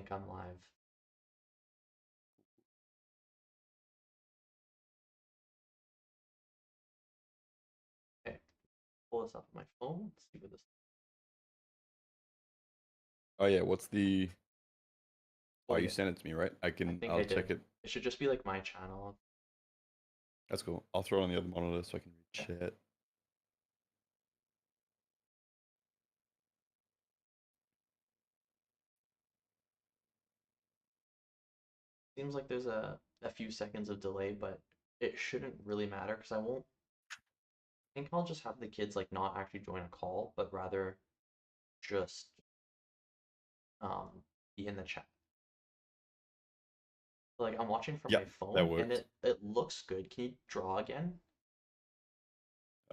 think I'm live. Okay, pull this up on my phone. Let's see what this. Oh yeah, what's the? Oh Oh, you yeah, sent it to me, right? I think I I'll did. check it. It should just be like my channel. That's cool. I'll throw it on the other monitor so I can Yeah. read chat. Seems like there's a few seconds of delay, but it shouldn't really matter because I won't. I think I'll just have the kids like not actually join a call, but rather just be in the chat. Like I'm watching from my Yep, that phone and works. it looks good. Can you draw again?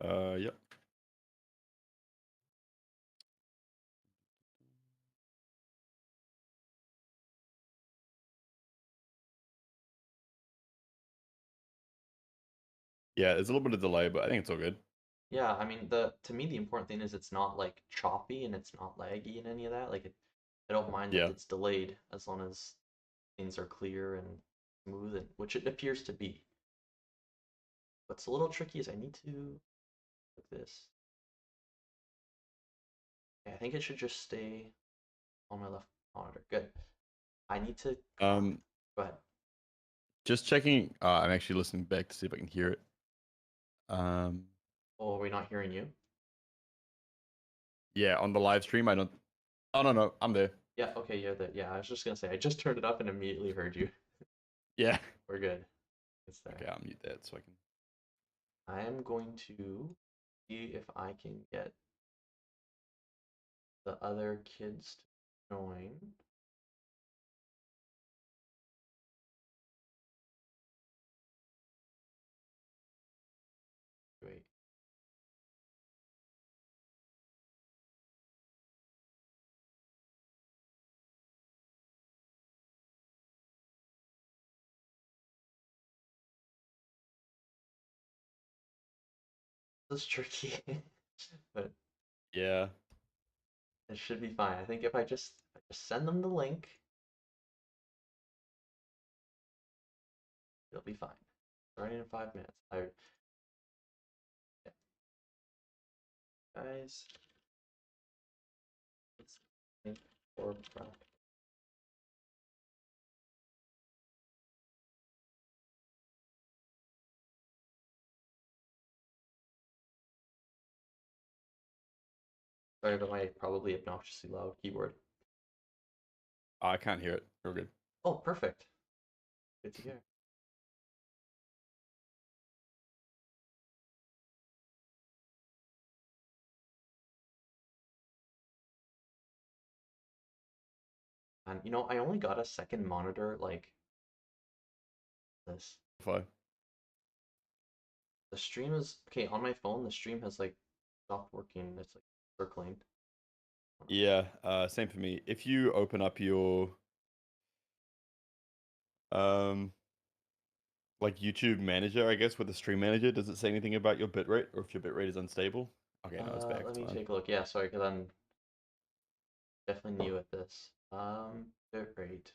Yep. Yeah, there's a little bit of delay, but I think it's all good. Yeah, I mean the to me the important thing is it's not like choppy and it's not laggy and any of that. Like I don't mind that Yeah. it's delayed as long as things are clear and smooth, and which it appears to be. What's a little tricky is I need to like this. Okay, I think it should just stay on my left monitor. Good. I need to Um, go ahead. just checking. I'm actually listening back to see if I can hear it. Um, Oh, are we not hearing you? yeah, on the live stream, I don't. Oh no, I'm there. Yeah, okay, you're there. Yeah, I was just gonna say I just turned it up and immediately heard you. Yeah. We're good. It's there. Okay, I'll mute that so I can. I am going to see if I can get the other kids to join. Wait. This is tricky, but Yeah. it should be fine. I think if I just send them the link, it'll be fine. Starting in 5 minutes. Yeah, guys, let's think for practice. Sorry about my probably obnoxiously loud keyboard. I can't hear it. Real good. Oh, perfect. Good to hear. And I only got a second monitor like this. Fine. The stream is okay on my phone. The stream has like stopped working. It's like circling. Yeah. Same for me. If you open up your um like YouTube manager, I guess, with the stream manager, does it say anything about your bitrate or if your bitrate is unstable? Okay, no, it's back. Let It's me fine. take a look. Yeah, sorry, because I'm definitely new at this. Bitrate.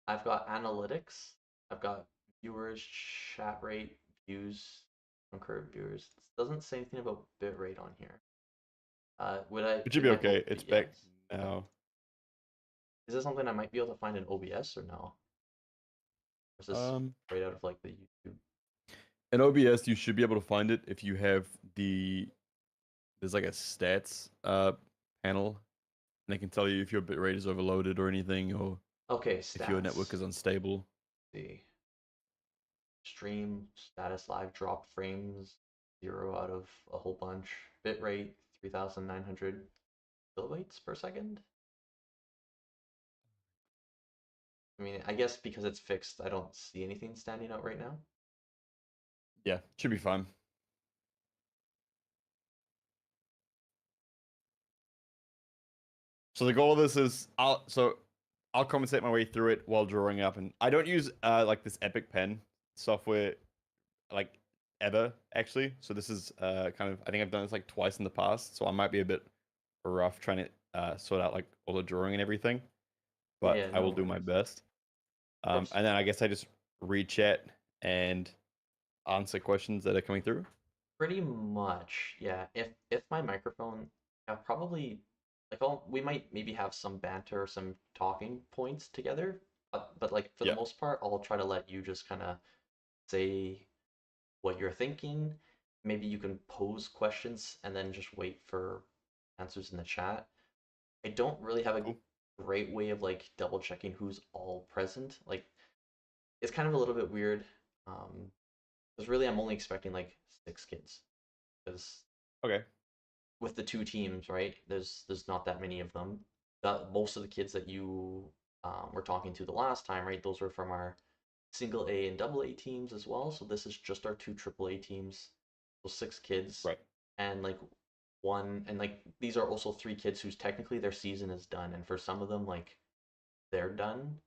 I've got analytics. I've got viewers, chat rate, views, concurrent viewers. It doesn't say anything about bitrate on here. It should It be might okay. both be It's back yes. Okay. now. Is this something I might be able to find in OBS or no? Or is this Um, right out of like the YouTube? in OBS, you should be able to find it if you have there's like a stats panel, and it can tell you if your bitrate is overloaded or anything, or Okay, if your network stats. is unstable. Let's see. Stream status live dropped frames 0 out of a whole bunch. Bitrate 3,900 kilobytes per second. I mean, I guess because it's fixed, I don't see anything standing out right now. Yeah, should be fine. So the goal of this is I'll compensate my way through it while drawing up, and I don't use like this Epic Pen software like ever actually. So this is kind of I think I've done this like twice in the past, so I might be a bit rough trying to sort out like all the drawing and everything, Yeah, but yeah, I no will do my worries. best. Of course. And then I guess I just read chat and answer questions that are coming through. Pretty much, yeah. If my microphone, yeah, probably like we might maybe have some banter or some talking points together, but like for the Yeah. most part, I'll try to let you just kind of say what you're thinking. Maybe you can pose questions and then just wait for answers in the chat. I don't really have a Cool. great way of like double checking who's all present. Like it's kind of a little bit weird. Because really I'm only expecting like 6 kids. Because Okay. with the two teams, right? There's not that many of them. Most of the kids that you were talking to the last time, right? Those were from our single A and double A teams as well. So this is just our two triple A teams. So 6 kids, Right. and like one, and like these are also 3 kids whose technically their season is done, and for some of them, like they're done,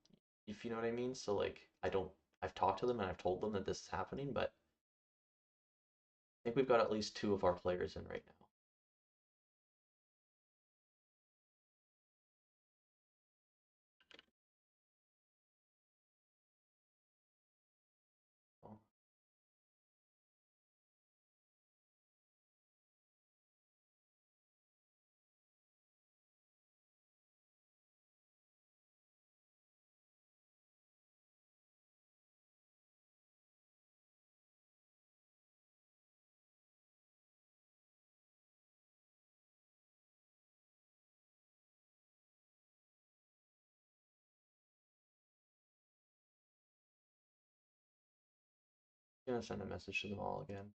if you know what I mean. So like I don't. I've talked to them and I've told them that this is happening, but I think we've got at least 2 of our players in right now. So, I'm gonna send a message to them all again.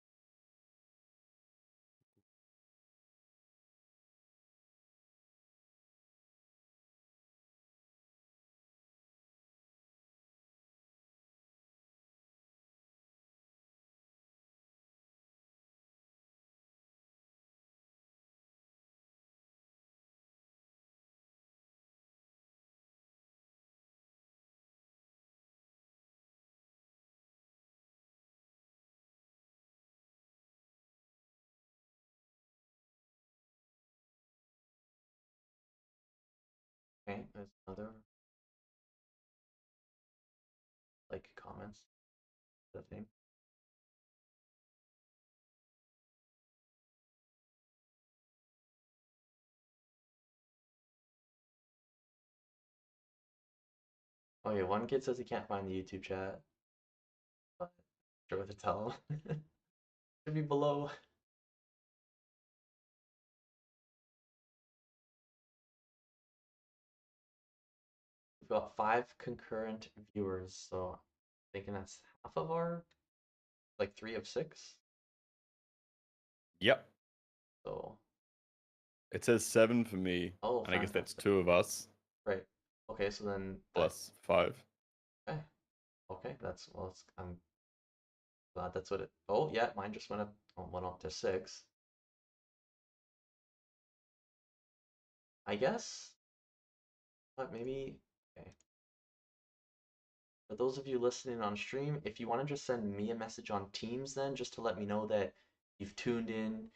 Okay, there's another like comments. The thing. Oh yeah, one kid says he can't find the YouTube chat, but sure what to tell him. Should be below. We've got 5 concurrent viewers, so I'm thinking that's half of our, like 3 of 6. Yep. So, It says 7 for me, oh, and I guess that's fantastic. 2 of us Right. Okay, so then that, plus 5. okay, okay, that's, well, it's, I'm glad that's what it, oh yeah, mine just went up to 6. I guess, but maybe, okay. For those of you listening on stream, if you want to just send me a message on Teams then, just to let me know that you've tuned in,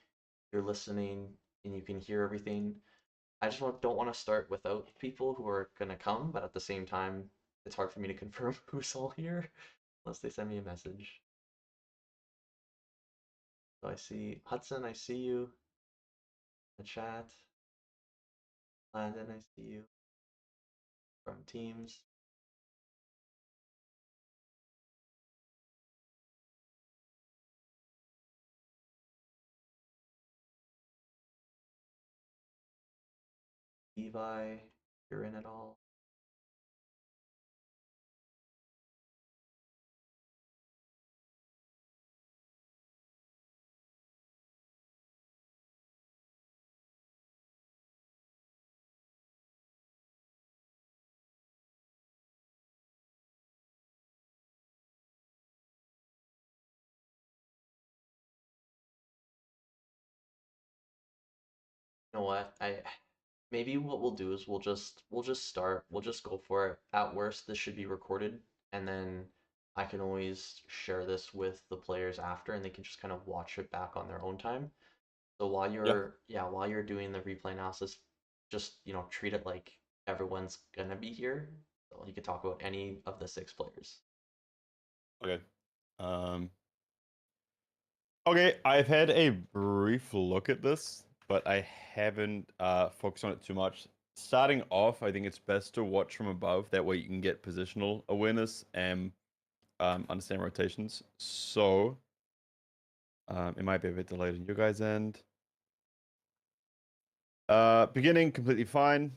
you're listening, and you can hear everything. I just don't want to start without people who are gonna come, but at the same time, it's hard for me to confirm who's all here unless they send me a message. So I see Hudson, I see you in the chat. Landon, I see you from Teams. Levi, you're in it all. You know what? I maybe what we'll do is we'll just go for it. At worst, this should be recorded, and then I can always share this with the players after, and they can just kind of watch it back on their own time. So Yeah. while you're doing the replay analysis, just treat it like everyone's gonna be here. So you could talk about any of the six players. Okay. Um, okay, I've had a brief look at this, but I haven't focused on it too much. Starting off, I think it's best to watch from above. That way you can get positional awareness and understand rotations. So, it might be a bit delayed on your guys' end. Beginning completely fine.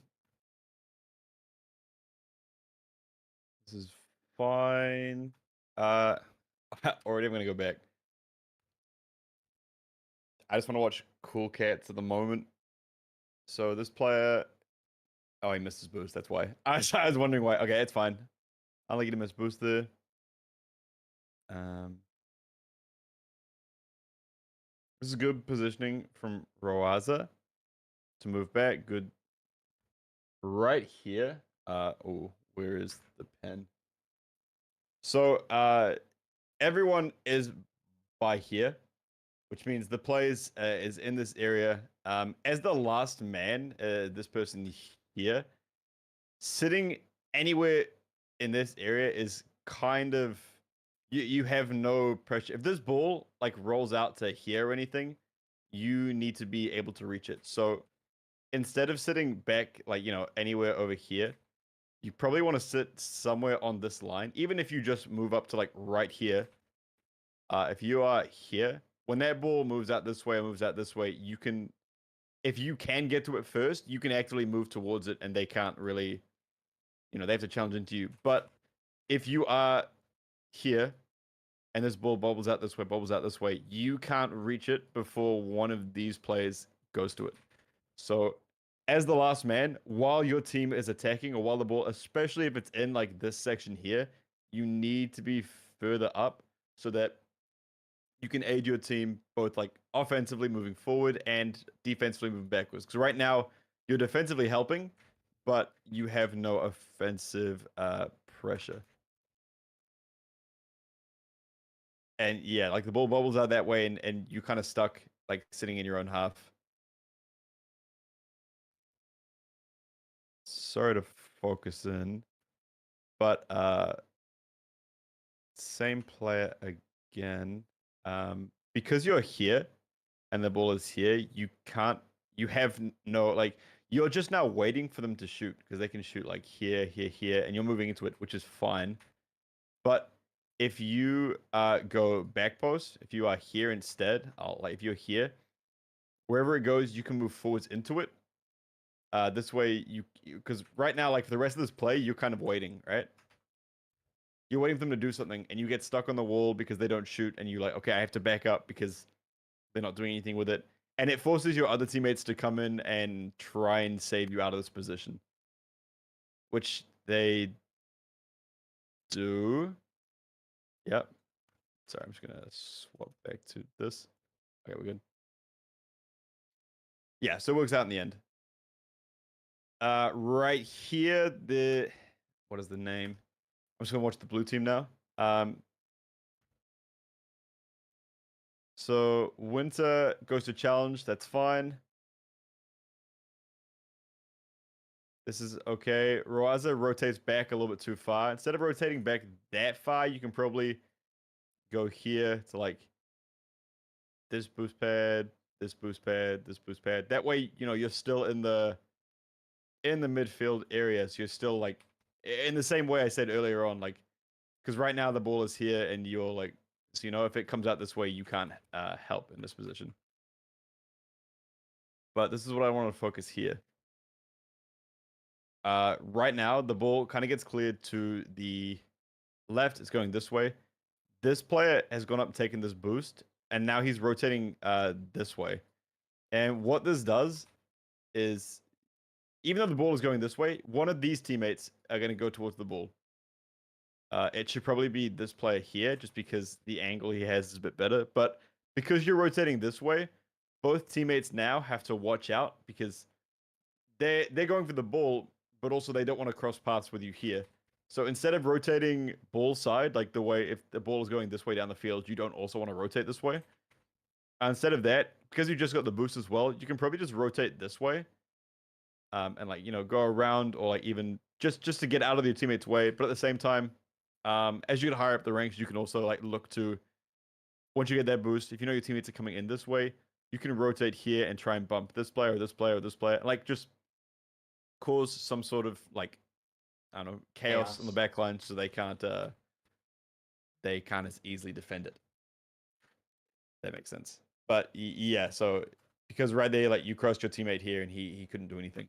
This is fine. Uh, already I'm gonna go back. I just want to watch cool cats at the moment. So this player, oh, he missed his boost. That's why. I was wondering why. Okay, it's fine. I'll let him miss boost there. Um, this is good positioning from Roaza to move back. Good right here. Oh, where is the pen? So, everyone is by here, which means the players is in this area. As the last man, this person here, sitting anywhere in this area is kind of you have no pressure. If this ball like rolls out to here or anything, you need to be able to reach it. So instead of sitting back like anywhere over here, you probably want to sit somewhere on this line. Even if you just move up to like right here, if you are here, when that ball moves out this way or moves out this way, you can, if you can get to it first, you can actually move towards it, and they can't really, they have to challenge into you. But if you are here and this ball bobbles out this way, you can't reach it before one of these players goes to it. So, as the last man, while your team is attacking or while the ball, especially if it's in like this section here, you need to be further up so that you can aid your team both like offensively moving forward and defensively moving backwards. Because right now you're defensively helping, but you have no offensive pressure. And yeah, like the ball bobbles out that way, and you kind of stuck like sitting in your own half. Sorry to focus in, but same player again. Because you're here and the ball is here, you can't. You have no like. You're just now waiting for them to shoot because they can shoot like here, here, here, and you're moving into it, which is fine. But if you go back post, if you are here instead, like if you're here, wherever it goes, you can move forwards into it. This way, because right now, like for the rest of this play, you're kind of waiting, right? You're waiting for them to do something, and you get stuck on the wall because they don't shoot, and you like, okay, I have to back up because they're not doing anything with it, and it forces your other teammates to come in and try and save you out of this position, which they do. Yep. Sorry, I'm just gonna swap back to this. Okay, we're good. Yeah, so it works out in the end. Right here, what is the name? I'm just gonna watch the blue team now. So Winter goes to challenge. That's fine. This is okay. Roaza rotates back a little bit too far. Instead of rotating back that far, you can probably go here to like this boost pad, this boost pad, this boost pad. That way, you're still in the midfield area. So you're still like in the same way I said earlier on, like because right now the ball is here and you're like, so if it comes out this way, you can't help in this position. But this is what I want to focus here. Right now the ball kind of gets cleared to the left. It's going this way. This player has gone up and taken this boost, and now he's rotating this way. And what this does is, even though the ball is going this way, one of these teammates are going to go towards the ball. It should probably be this player here, just because the angle he has is a bit better. But because you're rotating this way, both teammates now have to watch out because they're going for the ball, but also they don't want to cross paths with you here. So instead of rotating ball side, like the way if the ball is going this way down the field, you don't also want to rotate this way. instead of that, because you just got the boost as well, you can probably just rotate this way, and like go around or like even just to get out of your teammate's way. But at the same time, as you get higher up the ranks, you can also like look to once you get that boost, if you know your teammates are coming in this way, you can rotate here and try and bump this player or this player or this player, like just cause some sort of like I don't know chaos on the Chaos. back line so they can't as easily defend it. That makes sense. But yeah, so because right there, like you crossed your teammate here and he couldn't do anything.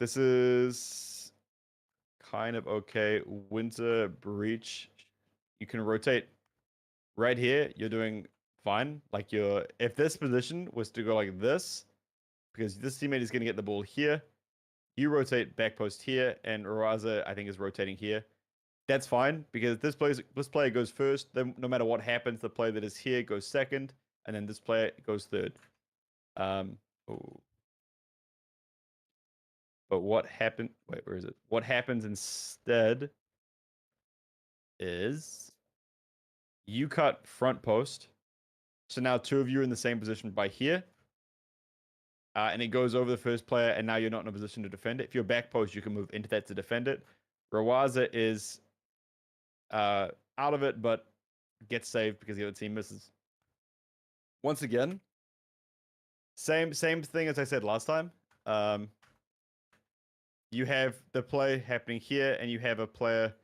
This is kind of okay. Winter Breach. You can rotate right here. You're doing fine. Like you're if this position was to go like this, because this teammate is going to get the ball here. You rotate back post here, and Raza, I think, is rotating here. That's fine because this player goes first. Then no matter what happens, the player that is here goes second, and then this player goes third. Um, oh. But what happened? Wait, where is it? What happens instead is you cut front post. So now two of you are in the same position by here. And it goes over the first player, and now you're not in a position to defend it. If you're back post, you can move into that to defend it. Rawaza is out of it, but gets saved because the other team misses. Once again, same thing as I said last time. You have the play happening here, and you have a player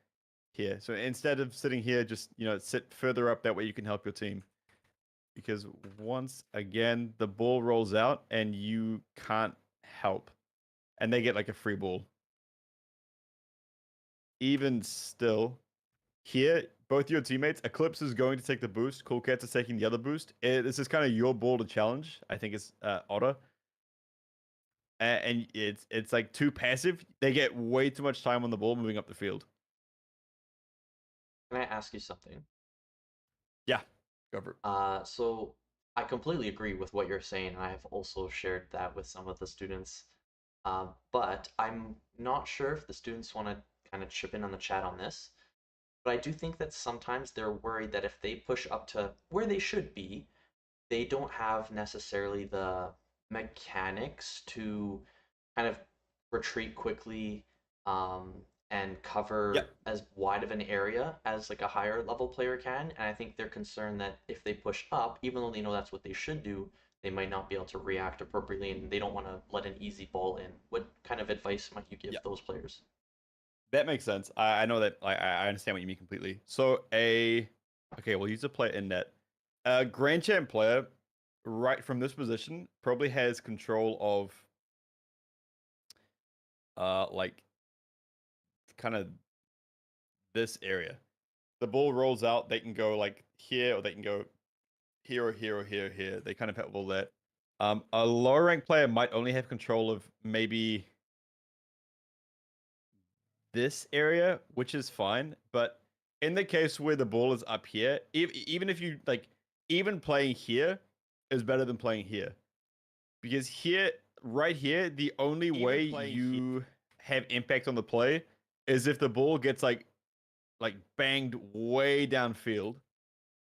here. So instead of sitting here, just sit further up. That way you can help your team. Because once again, the ball rolls out, and you can't help, and they get like a free ball. Even still, here, both your teammates, Eclipse is going to take the boost. Cool Cats is taking the other boost. This is kind of your ball to challenge. I think it's Otter. And it's like too passive. They get way too much time on the ball moving up the field. Can I ask you something? Yeah, go for it. So I completely agree with what you're saying. I have also shared that with some of the students. But I'm not sure if the students want to kind of chip in on the chat on this. But I do think that sometimes they're worried that if they push up to where they should be, they don't have necessarily the mechanics to kind of retreat quickly and Yeah, cover as wide of an area as like a higher level player can. And I think they're concerned that if they push up, even though they know that's what they should do, they might not be able to react appropriately and they don't want to let an easy ball in. What kind of advice might you give yeah, those players? that makes sense. I know that. I understand what you mean completely. So okay, we'll use a player in net. A Grand Champ player, right from this position, probably has control of like kind of this area. The ball rolls out, they can go like here, or they can go here, or here, or here, or here. They kind of have all that. A lower rank player might only have control of maybe this area, which is fine. But in the case where the ball is up here, even if you like, even playing here is better than playing here because here, right here, the only way you have impact on the play is if the ball gets like banged way downfield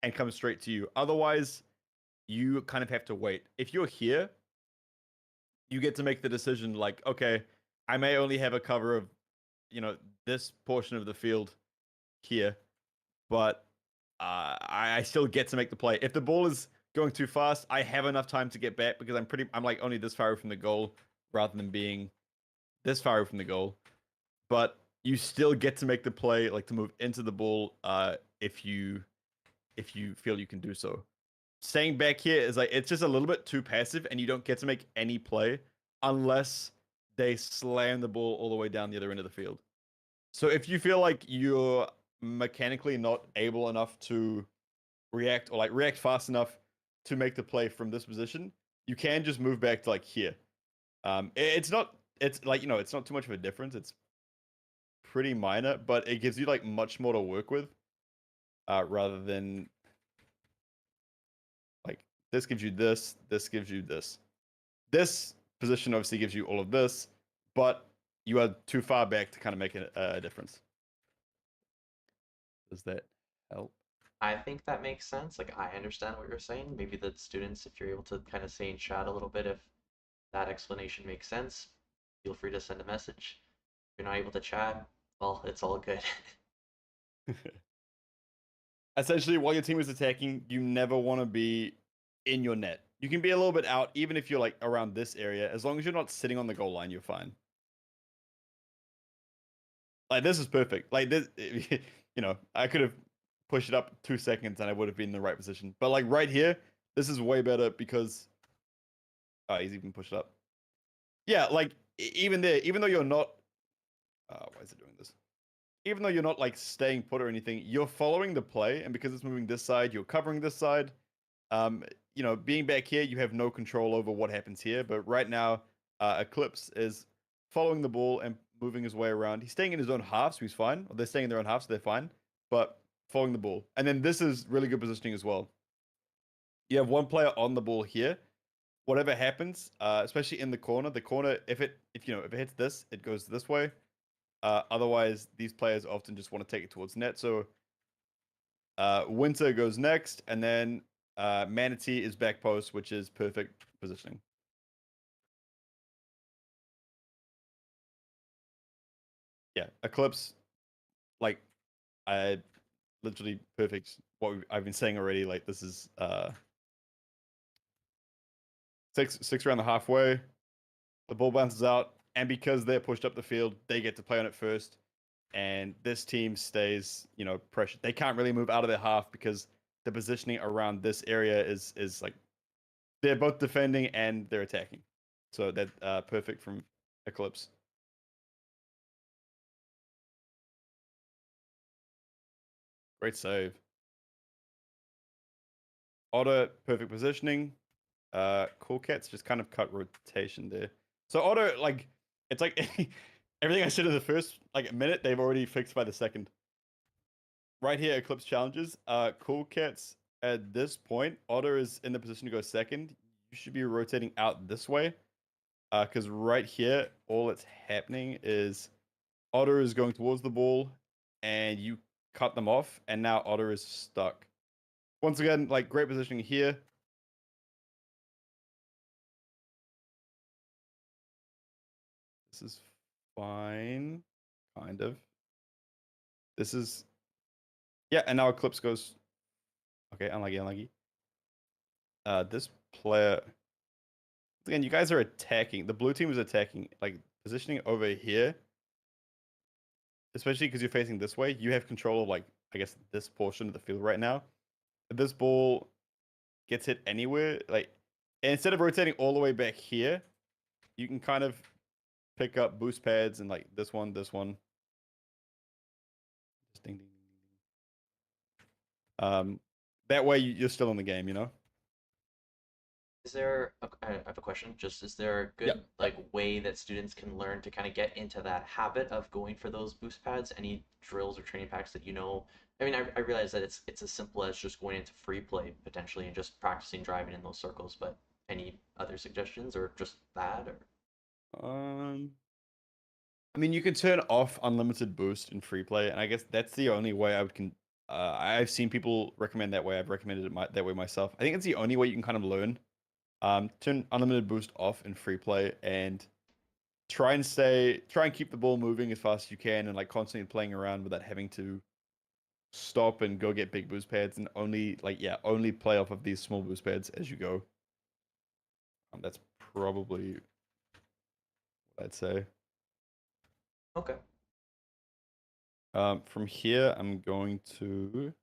and comes straight to you. Otherwise, you kind of have to wait. If you're here, you get to make the decision like, okay, I may only have a cover of, this portion of the field here, but I still get to make the play. If the ball is going too fast, I have enough time to get back because I'm like only this far away from the goal rather than being this far away from the goal. But you still get to make the play, like to move into the ball, if you feel you can do so. Staying back here is like it's just a little bit too passive, and you don't get to make any play unless they slam the ball all the way down the other end of the field. So if you feel like you're mechanically not able enough to react or like react fast enough to make the play from this position, you can just move back to like here. It's not it's like it's not too much of a difference. It's pretty minor, but it gives you like much more to work with, rather than like this gives you this gives you this. This position obviously gives you all of this, but you are too far back to kind of make a difference. Does that help? I think that makes sense. Like, I understand what you're saying. Maybe the students, if you're able to kind of say in chat a little bit, if that explanation makes sense, feel free to send a message. If you're not able to chat, well, it's all good. Essentially, while your team is attacking, you never want to be in your net. You can be a little bit out, even if you're like around this area. As long as you're not sitting on the goal line, you're fine. Like this is perfect. Like this, I could have pushed it up 2 seconds and I would have been in the right position. But like right here, this is way better because he's even pushed up. Yeah, like even there, even though you're not, why is it doing this? Even though you're not like staying put or anything, you're following the play, and because it's moving this side, you're covering this side. Um, being back here, you have no control over what happens here. But right now, Eclipse is following the ball and moving his way around. He's staying in his own half, so he's fine. Or they're staying in their own half, so they're fine. But following the ball, and then this is really good positioning as well. You have one player on the ball here. Whatever happens, especially in the corner, if it hits this, it goes this way. Otherwise, these players often just want to take it towards net. So Winter goes next, and then Manatee is back post, which is perfect positioning. Yeah, Eclipse, like I literally perfect. I've been saying already, like this is six around the halfway. The ball bounces out, and because they're pushed up the field, they get to play on it first. And this team stays, pressured. They can't really move out of their half because the positioning around this area is like they're both defending and they're attacking. So that perfect from Eclipse. Great save. Otter, perfect positioning. Cool Cats just kind of cut rotation there. So Otter, like, it's like everything I said in the first like minute, they've already fixed by the second. Right here, Eclipse challenges. Cool Cats at this point, Otter is in the position to go second. You should be rotating out this way. Because right here, all that's happening is Otter is going towards the ball, and you cut them off, and now Otter is stuck. Once again, like great positioning here. This is fine, kind of. This is yeah, and now Eclipse goes. Okay, unlucky, unlucky. This player again. You guys are attacking. The blue team is attacking, like positioning over here, especially because you're facing this way. You have control of like I guess this portion of the field right now. If this ball gets hit anywhere, like instead of rotating all the way back here, you can kind of pick up boost pads and like this one, this one. Just ding, ding, ding, ding. That way you're still in the game, you know? I have a question. Just is there a Yep. good Yep. like way that students can learn to kind of get into that habit of going for those boost pads? Any drills or training packs that you know? I mean, I realize that it's as simple as just going into free play potentially and just practicing driving in those circles, but any other suggestions or just that or Um, I mean, you can turn off unlimited boost in free play, and I guess that's the only way I would can. I've seen people recommend that way. I've recommended that way myself. I think it's the only way you can kind of learn. Turn unlimited boost off in free play and try and keep the ball moving as fast as you can, and like constantly playing around without having to stop and go get big boost pads, and only play off of these small boost pads as you go. That's probably what I'd say. okay. From here, I'm going to.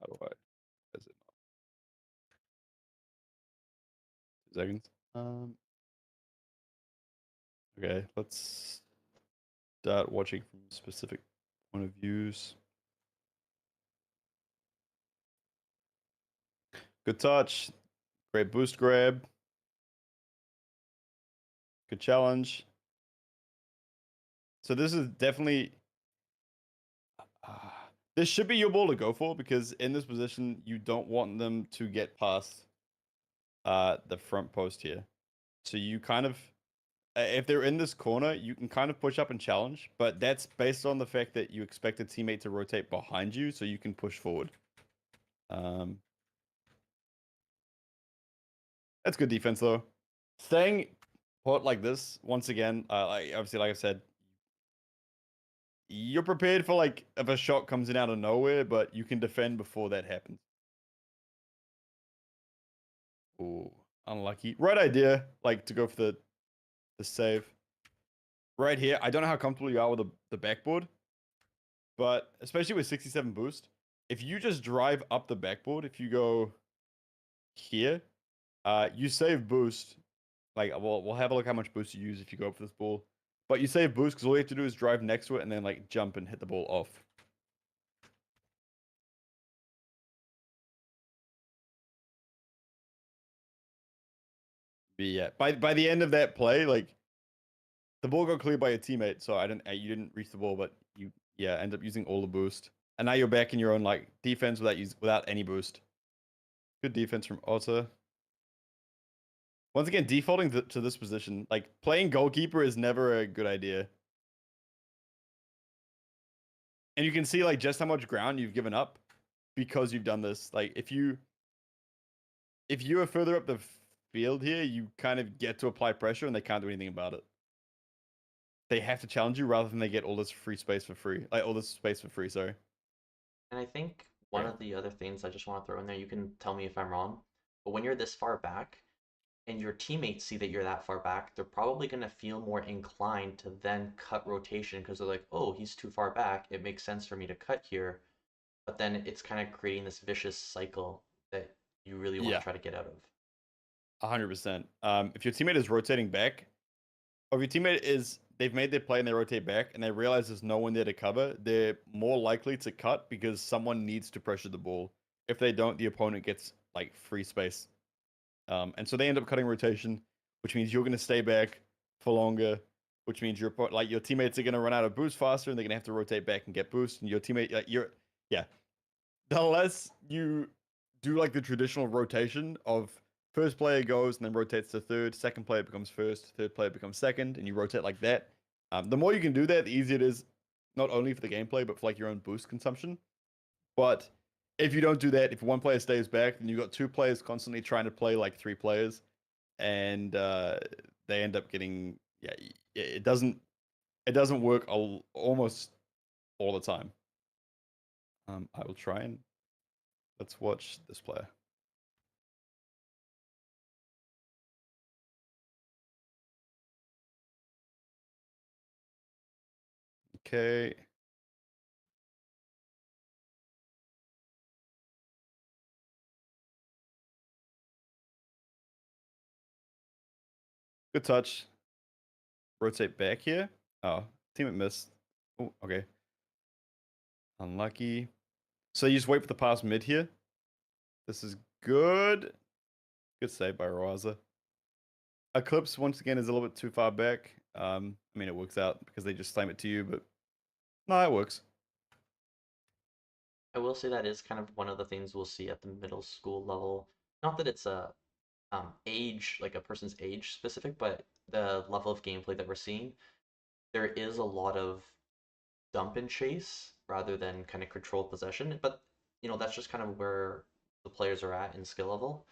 How do I? Is it not? 2 seconds. Okay, let's start watching from specific point of views. Good touch. Great boost grab. Good challenge. So this is definitely. This should be your ball to go for because in this position, you don't want them to get past the front post here. So you kind of if they're in this corner, you can kind of push up and challenge, but that's based on the fact that you expect a teammate to rotate behind you so you can push forward. Um, that's good defense though. Staying put like this, once again, like obviously, like I said, you're prepared for like if a shot comes in out of nowhere, but you can defend before that happens. Ooh, unlucky. Right idea, like to go for the save. Right here, I don't know how comfortable you are with the backboard, but especially with 67 boost, if you just drive up the backboard, if you go here, you save boost. Like, we'll have a look how much boost you use if you go up for this ball. But you save boost because all you have to do is drive next to it and then like jump and hit the ball off. But yeah, by the end of that play, like the ball got cleared by your teammate, so I didn't you didn't reach the ball, but you end up using all the boost, and now you're back in your own like defense without any boost. Good defense from Otter. Once again, defaulting to this position, like playing goalkeeper is never a good idea. And you can see like just how much ground you've given up because you've done this. Like if you are further up the field here, you kind of get to apply pressure and they can't do anything about it. They have to challenge you rather than they get all this free space for free. Like all this space for free, sorry. And I think one Right. of the other things I just want to throw in there, you can tell me if I'm wrong, but when you're this far back and your teammates see that you're that far back, they're probably going to feel more inclined to then cut rotation because they're like, oh, he's too far back. It makes sense for me to cut here. But then it's kind of creating this vicious cycle that you really want to Yeah, try to get out of. 100%. If your teammate is rotating back, or if your teammate is they've made their play and they rotate back and they realize there's no one there to cover, they're more likely to cut because someone needs to pressure the ball. If they don't, the opponent gets like free space. And so they end up cutting rotation, which means you're going to stay back for longer, which means your teammates are going to run out of boost faster and they're going to have to rotate back and get boost. And your teammate, yeah, the less you do like the traditional rotation of first player goes and then rotates to third, second player becomes first, third player becomes second, and you rotate like that. The more you can do that, the easier it is, not only for the gameplay but for like your own boost consumption. But if you don't do that, if one player stays back, then you've got two players constantly trying to play like three players, and they end up getting it doesn't work almost all the time. I will try and let's watch this player. Okay. Good touch. Rotate back here. Oh, teammate missed. Oh, okay. Unlucky. So you just wait for the pass mid here. This is good. Good save by Raza. Eclipse, once again, is a little bit too far back. I mean, it works out because they just slam it to you, but no, it works. I will say that is kind of one of the things we'll see at the middle school level. Not that it's a age, like a person's age specific, but the level of gameplay that we're seeing, there is a lot of dump and chase rather than kind of controlled possession. But that's just kind of where the players are at in skill level.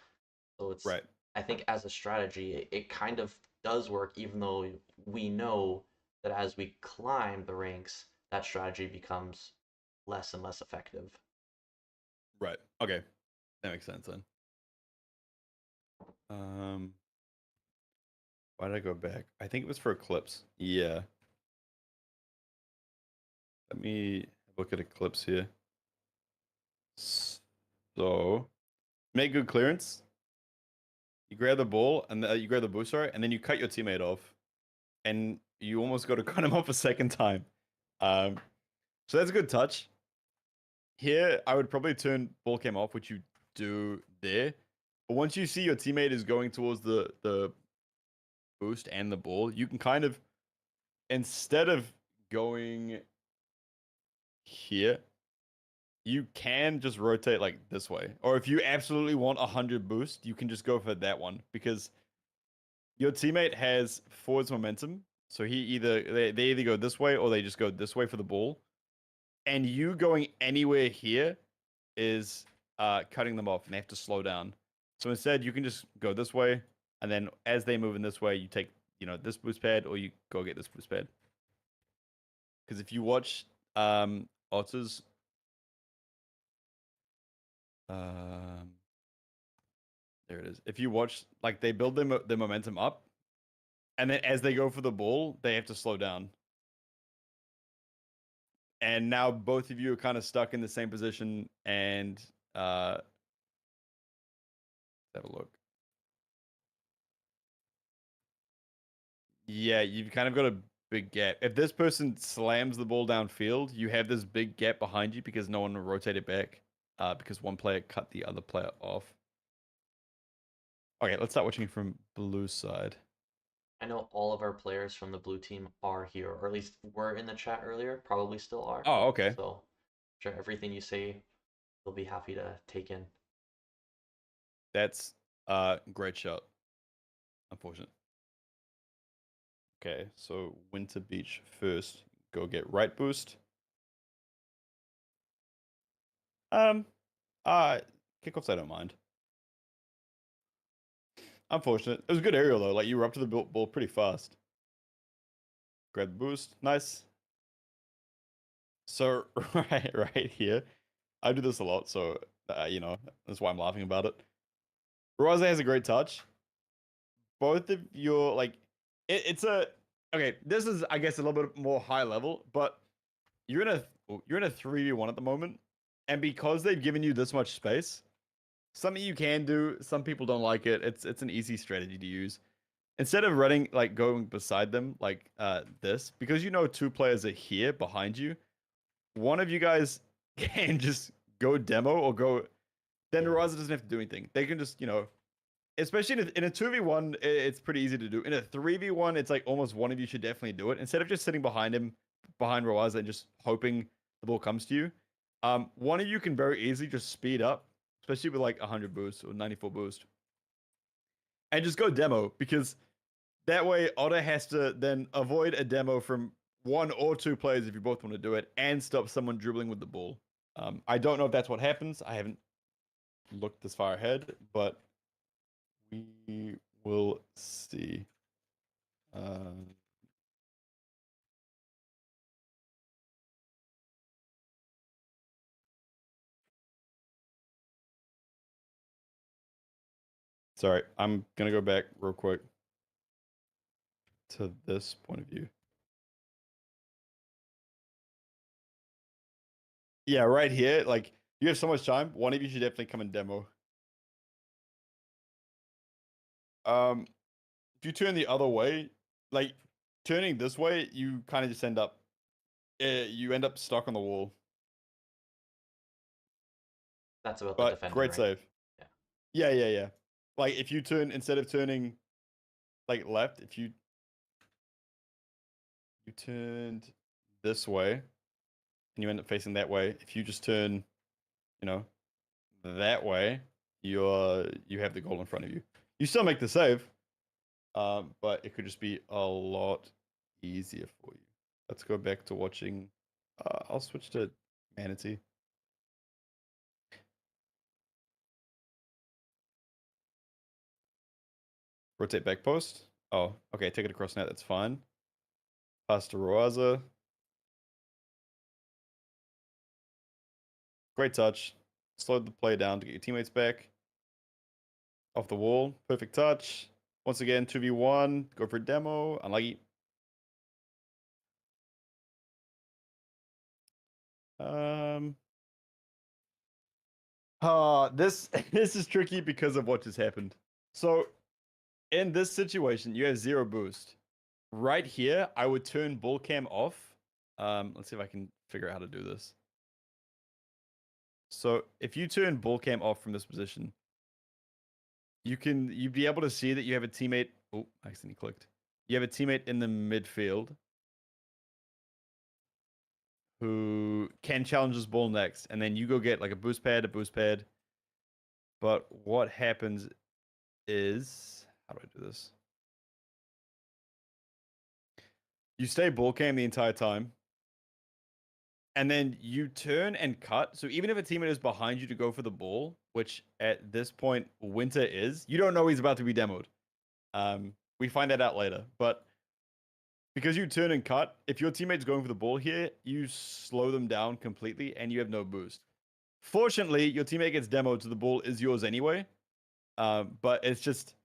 So it's Right. I think as a strategy, it kind of does work, even though we know that as we climb the ranks, that strategy becomes less and less effective. Right. Okay. That makes sense then. Um, why did I go back? I think it was for Eclipse. Yeah. Let me look at Eclipse here. So, make good clearance. You grab the ball and you grab the boost, sorry, and then you cut your teammate off, and you almost got to cut him off a second time. Um, so that's a good touch. Here, I would probably turn ball cam off, which you do there. But once you see your teammate is going towards the boost and the ball, you can kind of instead of going here, you can just rotate like this way. Or if you absolutely want 100 boost, you can just go for that one because your teammate has forwards momentum, so they either go this way or they just go this way for the ball, and you going anywhere here is cutting them off, and they have to slow down. So instead, you can just go this way, and then as they move in this way, you take this boost pad, or you go get this boost pad. Because if you watch Otter's um, there it is. If you watch, like, they build their momentum up, and then as they go for the ball, they have to slow down. And now both of you are kind of stuck in the same position, and have a look. Yeah, you've kind of got a big gap. If this person slams the ball downfield, you have this big gap behind you because no one rotated back, because one player cut the other player off. Okay, let's start watching from blue side. I know all of our players from the blue team are here, or at least were in the chat earlier, probably still are. Oh, okay. So, I'm sure everything you say, they'll be happy to take in. That's great shot. Unfortunate. Okay, so Winter Beach first. Go get right boost. Um, uh, Kickoffs I don't mind. Unfortunate. It was a good aerial though. Like, you were up to the ball pretty fast. Grab the boost. Nice. So right here, I do this a lot. So that's why I'm laughing about it. Rose has a great touch. Both of your like, it's a okay. This is, I guess, a little bit more high level, but you're in a 3v1 at the moment, and because they've given you this much space, something you can do. Some people don't like it. It's an easy strategy to use. Instead of running, like, going beside them like this, because two players are here behind you, one of you guys can just go demo or go. Then Yeah, Raza doesn't have to do anything. They can just, especially in a 2v1, it's pretty easy to do. In a 3v1, it's like almost one of you should definitely do it. Instead of just sitting behind him, behind Raza, and just hoping the ball comes to you, one of you can very easily just speed up, especially with like 100 boost or 94 boost, and just go demo, because that way Otter has to then avoid a demo from one or two players if you both want to do it, and stop someone dribbling with the ball. I don't know if that's what happens. I haven't looked this far ahead, but we will see. Um, Sorry, I'm gonna go back real quick to this point of view. Yeah, right here, like, you have so much time. One of you should definitely come and demo. Um, if you turn the other way, like, turning this way, you kind of just you end up stuck on the wall. that's about the But defending, great right? save. Yeah. Yeah, yeah, yeah. Like, if you turn, instead of turning like left, if you turned this way and you end up facing that way, if you just turn, you know, that way, you have the goal in front of you. You still make the save, but it could just be a lot easier for you. Let's go back to watching. I'll switch to Manatee. Rotate back post. Oh, okay. Take it across net. That's fine. Pass to Roaza. Great touch. Slow the play down to get your teammates back. Off the wall. Perfect touch. Once again, 2v1. Go for demo. Unlucky. Um. This this is tricky because of what just happened. So in this situation, you have zero boost. Right here, I would turn bull cam off. Let's see if I can figure out how to do this. So if you turn bull cam off from this position, you'd be able to see that you have a teammate. Oh, I accidentally clicked. You have a teammate in the midfield who can challenge this ball next, and then you go get like a boost pad, a boost pad. But what happens is, how do I do this? You stay ball cam the entire time, and then you turn and cut. So even if a teammate is behind you to go for the ball, which at this point Winter is, you don't know he's about to be demoed. We find that out later, but because you turn and cut, if your teammate's going for the ball here, you slow them down completely, and you have no boost. Fortunately, your teammate gets demoed, so the ball is yours anyway. But it's just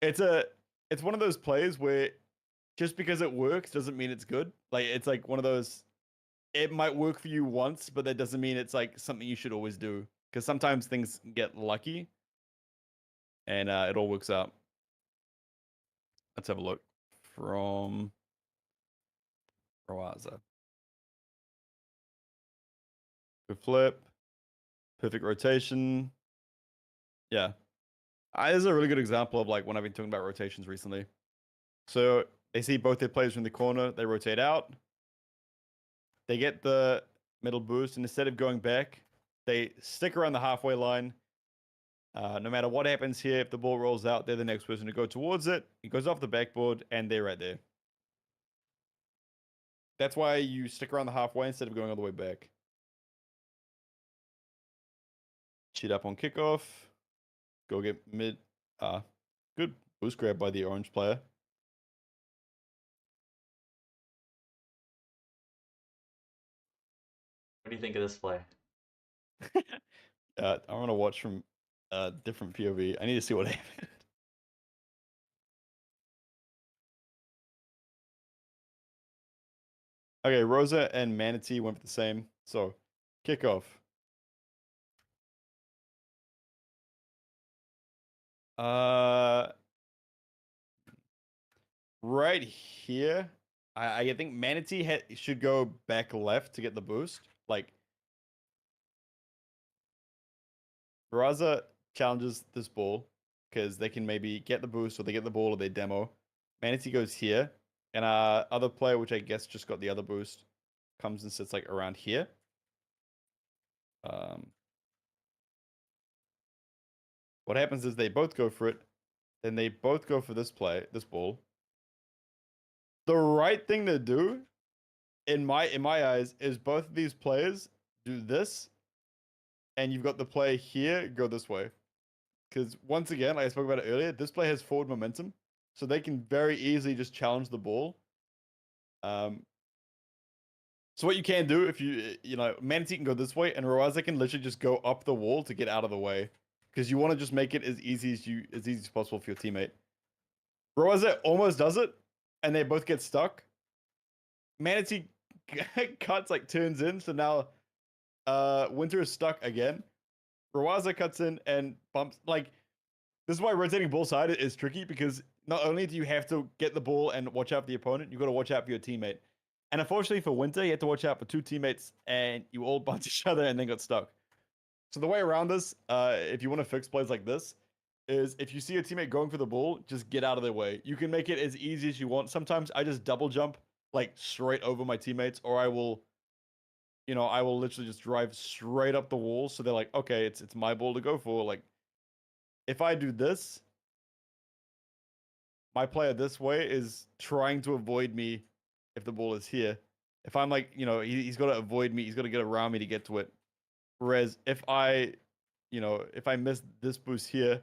it's a it's one of those plays where just because it works doesn't mean it's good. Like it's like one of those it might work for you once, but that doesn't mean it's like something you should always do. Because sometimes things get lucky and it all works out. Let's have a look from Roaza. Good flip, perfect rotation. Yeah, this is a really good example of like when I've been talking about rotations recently. So they see both their players in the corner, they rotate out, they get the middle boost, and instead of going back, they stick around the halfway line. No matter what happens here, if the ball rolls out, they're the next person to go towards it. It goes off the backboard, and they're right there. That's why you stick around the halfway instead of going all the way back. Cheat up on kickoff. Go get mid. Good boost grab by the orange player. What do you think of this play? I want to watch from a different POV. I need to see what happened. Okay, Rosa and Manatee went for the same. So, kickoff. Right here, I think Manatee should go back left to get the boost. Like, Raza challenges this ball because they can maybe get the boost or they get the ball or they demo. Manatee goes here, and other player, which I guess just got the other boost, comes and sits like around here. What happens is they both go for it, then they both go for this ball. The right thing to do, in my eyes, is both of these players do this, and you've got the play here go this way. Because once again, like I spoke about it earlier, this play has forward momentum, so they can very easily just challenge the ball. So what you can do if Manatee can go this way, and Roaza can literally just go up the wall to get out of the way, because you want to just make it as easy as possible for your teammate. Roaza almost does it, and they both get stuck. Manatee cuts like turns in, so now Winter is stuck again. Roaza cuts in and bumps like this is why rotating ball side is tricky, because not only do you have to get the ball and watch out for the opponent, you got to watch out for your teammate. And unfortunately for Winter, you had to watch out for two teammates, and you all bumped each other and then got stuck. So the way around this, if you want to fix plays like this, is if you see a teammate going for the ball, just get out of their way. You can make it as easy as you want. Sometimes I just double jump like straight over my teammates, or I will literally just drive straight up the wall, so they're like, okay, it's my ball to go for. Like, if I do this, my player this way is trying to avoid me if the ball is here. If I'm like, he's got to avoid me, he's got to get around me to get to it. Whereas if I miss this boost here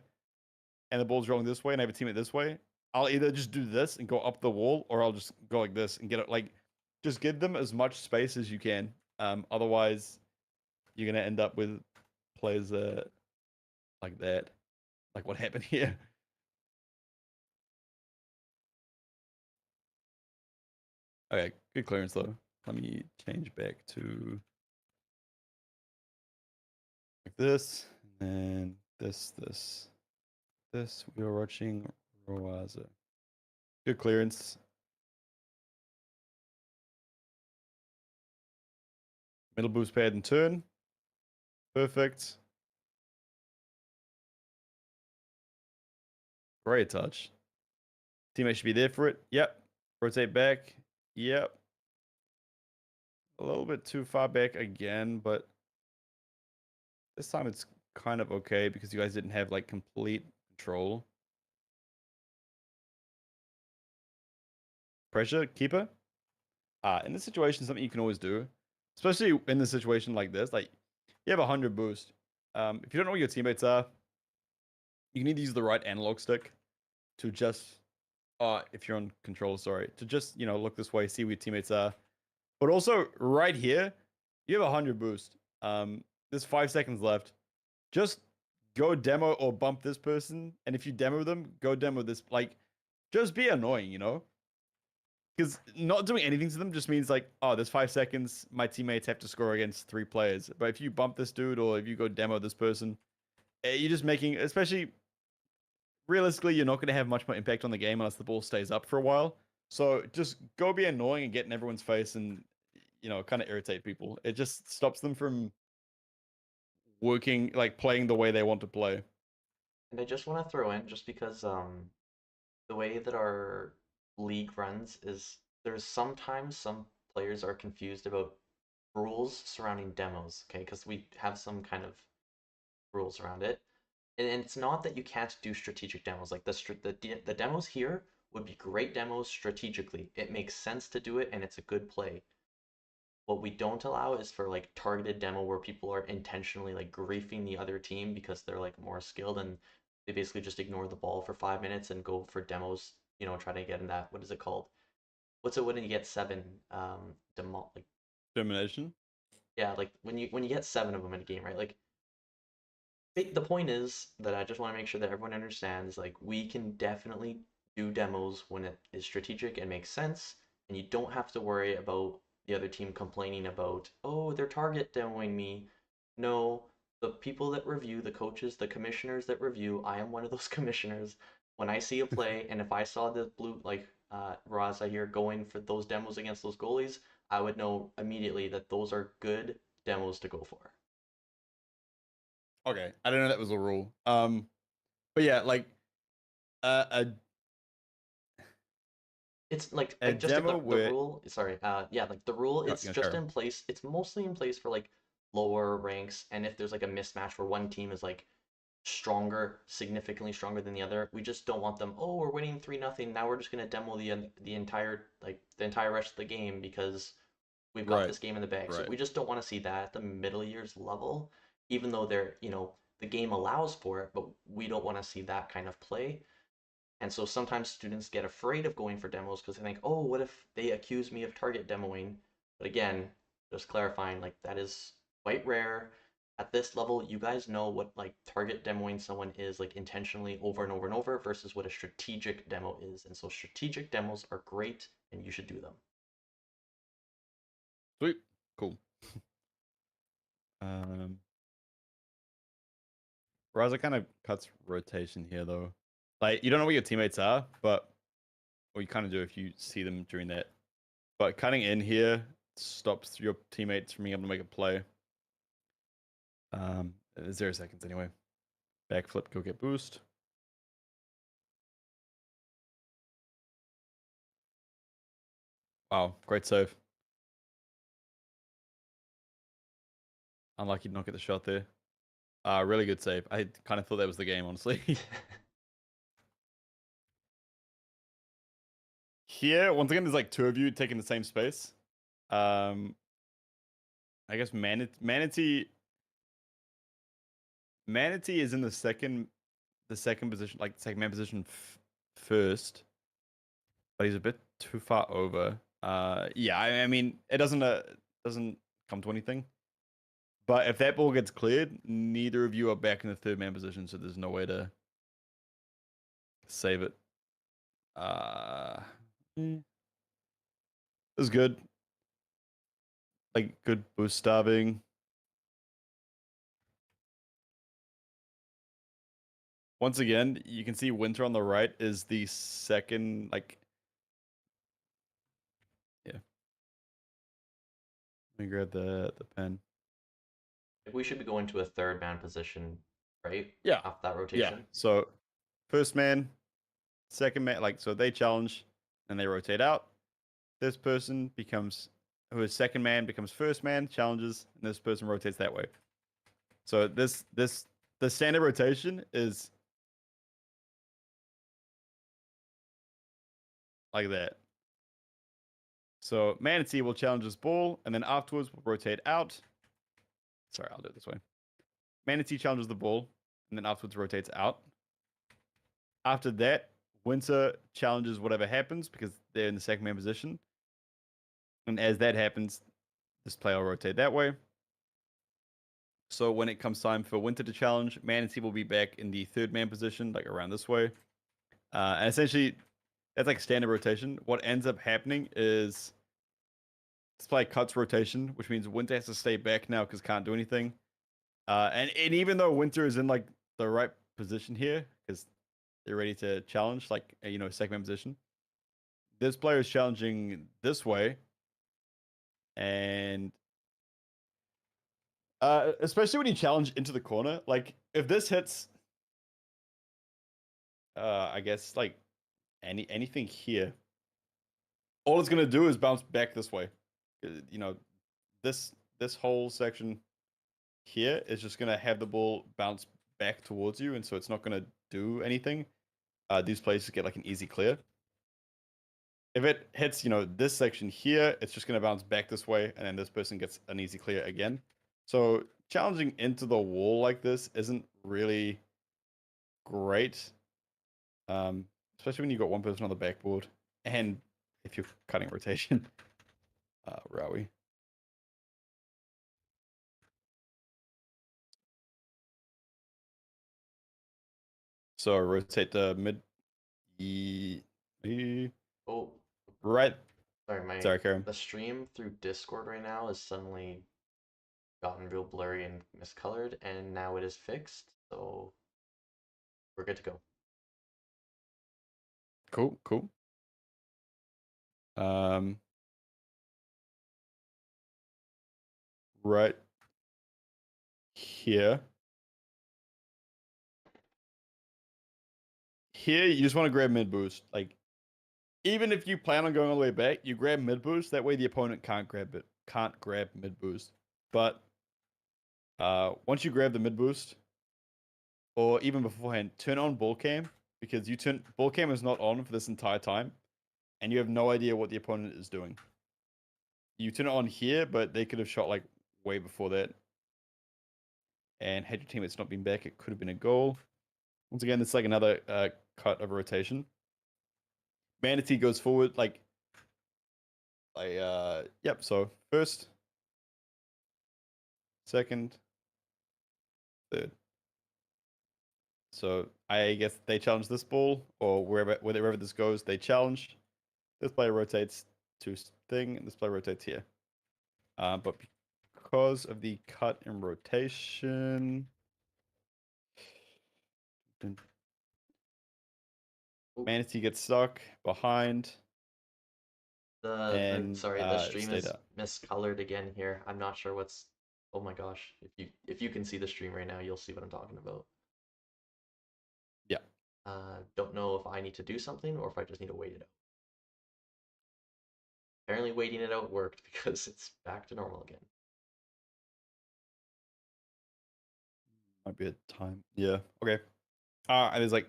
and the ball's rolling this way and I have a teammate this way, I'll either just do this and go up the wall, or I'll just go like this and get it. Like, just give them as much space as you can. Otherwise, you're gonna end up with players like that, like what happened here. Okay, good clearance though. Let me change back to like this, and then this. We are watching Roaza. Good clearance. Middle boost pad and turn. Perfect. Great touch. Teammate should be there for it. Yep. Rotate back. Yep. A little bit too far back again, but this time it's kind of okay because you guys didn't have like complete control. Pressure, keeper. In this situation, something you can always do, especially in a situation like this, like you have 100 boost. If you don't know where your teammates are, you need to use the right analog stick to just, if you're on control, sorry, to just, look this way, see where your teammates are. But also, right here, you have 100 boost. There's 5 seconds left. Just go demo or bump this person. And if you demo them, go demo this. Like, just be annoying, Because not doing anything to them just means like, oh, there's 5 seconds. My teammates have to score against 3 players. But if you bump this dude or if you go demo this person, you're just making, especially realistically, you're not going to have much more impact on the game unless the ball stays up for a while. So just go be annoying and get in everyone's face and, kind of irritate people. It just stops them from working, like playing the way they want to play. And I just want to throw in, just because the way that our league runs is there's sometimes some players are confused about rules surrounding demos, okay? Because we have some kind of rules around it. And it's not that you can't do strategic demos. Like the demos here would be great demos strategically. It makes sense to do it and it's a good play. What we don't allow is for like targeted demo where people are intentionally like griefing the other team because they're like more skilled and they basically just ignore the ball for 5 minutes and go for demos, try to get in that, what is it called? What's it when you get seven demo like Termination. yeah, like when you get seven of them in a game, right? Like the point is that I just want to make sure that everyone understands like we can definitely do demos when it is strategic and makes sense, and you don't have to worry about the other team complaining about, oh, they're target demoing me. No, the people that review, the coaches, the commissioners that review, I am one of those commissioners. When I see a play, and if I saw the blue, like Raza here going for those demos against those goalies, I would know immediately that those are good demos to go for. Okay, I don't know that was a rule. But yeah, like uh, It's like a just to demo the where rule, sorry, yeah, like the rule, it's just Carol. in place. It's mostly in place for like lower ranks, and if there's like a mismatch where one team is like stronger, significantly stronger than the other, we just don't want them. Oh, we're winning 3-0. Now we're just gonna demo the entire the entire rest of the game because we've got Right, this game in the bag. So right. we just don't want to see that at the middle years level, even though they're the game allows for it, but we don't want to see that kind of play. And so sometimes students get afraid of going for demos because they think, oh, what if they accuse me of target demoing? But again, just clarifying, like that is quite rare. At this level, you guys know what like target demoing someone is like intentionally over and over and over versus what a strategic demo is. And so strategic demos are great and you should do them. Sweet, cool. Um, Raza kind of cuts rotation here though. Like you don't know where your teammates are, but or you kind of do if you see them during that. But cutting in here stops your teammates from being able to make a play. 0 seconds anyway. Backflip, go get boost. Wow, great save. Unlucky to not get the shot there. Really good save. I kind of thought that was the game, honestly. Here, once again, there's like two of you taking the same space. I guess Manatee is in the second position, like second man position first, but he's a bit too far over. Yeah, I mean, it doesn't come to anything. But if that ball gets cleared, neither of you are back in the third man position, so there's no way to save it. It was good. Like good boost starving. Once again, you can see Winter on the right is the second, like, yeah. Let me grab the pen. We should be going to a third man position, right? Yeah, Off that yeah. rotation. So first man, second man, like so they challenge and they rotate out. This person becomes who is second man becomes first man, challenges, and this person rotates that way. So the standard rotation is like that. So Manatee will challenge this ball, and then afterwards we'll rotate out. Sorry, I'll do it this way. Manatee challenges the ball, and then afterwards rotates out. After that, Winter challenges whatever happens because they're in the second man position. And as that happens, this player will rotate that way. So when it comes time for Winter to challenge, Manatee will be back in the third man position, like around this way. And essentially, that's like standard rotation. What ends up happening is this player cuts rotation, which means Winter has to stay back now because can't do anything. And even though Winter is in like the right position here, because they're ready to challenge, like second man position, this player is challenging this way, and especially when you challenge into the corner, like if this hits, I guess like anything here, all it's gonna do is bounce back this way. You know, this whole section here is just gonna have the ball bounce back towards you, and so it's not gonna do anything. These places get like an easy clear. If it hits, this section here, it's just gonna bounce back this way, and then this person gets an easy clear again. So challenging into the wall like this isn't really great, especially when you've got one person on the backboard, and if you're cutting rotation. Where are we? So rotate the mid. Oh, Right. sorry, Sorry, Karen. the stream through Discord right now is suddenly gotten real blurry and miscolored, and now it is fixed, so we're good to go. Cool, cool. Um, right here. Here, you just want to grab mid boost. Like, even if you plan on going all the way back, you grab mid boost. That way, the opponent can't grab it. Can't grab mid boost. But once you grab the mid boost, or even beforehand, turn on ball cam because ball cam is not on for this entire time, and you have no idea what the opponent is doing. You turn it on here, but they could have shot like way before that. And had your teammates not been back, it could have been a goal. Once again, it's like another cut of rotation. Manatee goes forward, yep. So first, second, third. So I guess they challenge this ball, or wherever this goes, they challenge. This player rotates to thing, and this player rotates here. But because of the cut in rotation, Manatee gets stuck behind The and sorry, the stream stayed is up. miscolored again here. I'm not sure what's. Oh my gosh! If you can see the stream right now, you'll see what I'm talking about. Yeah. Don't know if I need to do something or if I just need to wait it out. Apparently, waiting it out worked because it's back to normal again. Might be a time. Yeah. Okay. And there's like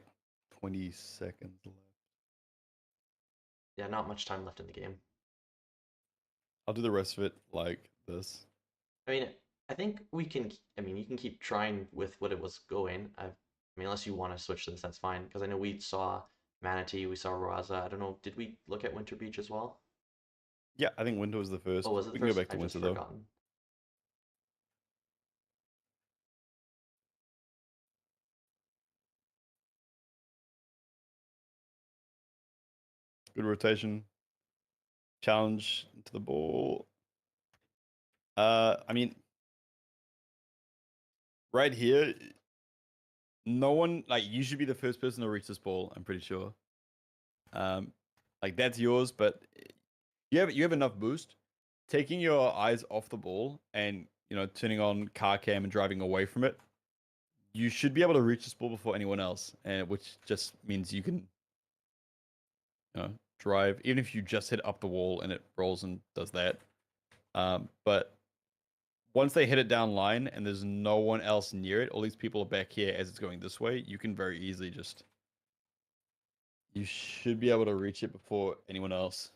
20 seconds left. Yeah, not much time left in the game. I'll do the rest of it like this. I mean, I think we can. I mean, you can keep trying with what it was going. I mean, unless you want to switch to this, that's fine. Because I know we saw Manatee, we saw Raza. I don't know. Did we look at Winter Beach as well? Yeah, I think winter was the Oh, first. was it the We can go first? back I to just winter though. forgotten. Good rotation. Challenge to the ball. I mean, right here, no one like you should be the first person to reach this ball. I'm pretty sure. Um, like that's yours, but you have enough boost. Taking your eyes off the ball and turning on car cam and driving away from it, you should be able to reach this ball before anyone else, and which just means you can drive even if you just hit up the wall and it rolls and does that. But once they hit it down line and there's no one else near it, all these people are back here as it's going this way, you can very easily you should be able to reach it before anyone else.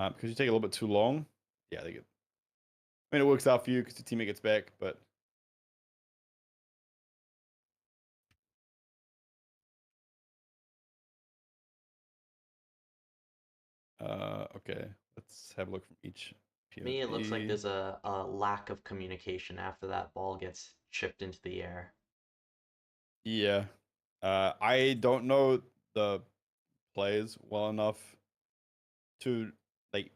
Because you take a little bit too long. Yeah, they get. I mean, it works out for you because your teammate gets back, but okay. Let's have a look from each To me, it looks like POV. there's a lack of communication after that ball gets chipped into the air. Yeah. I don't know the players well enough to like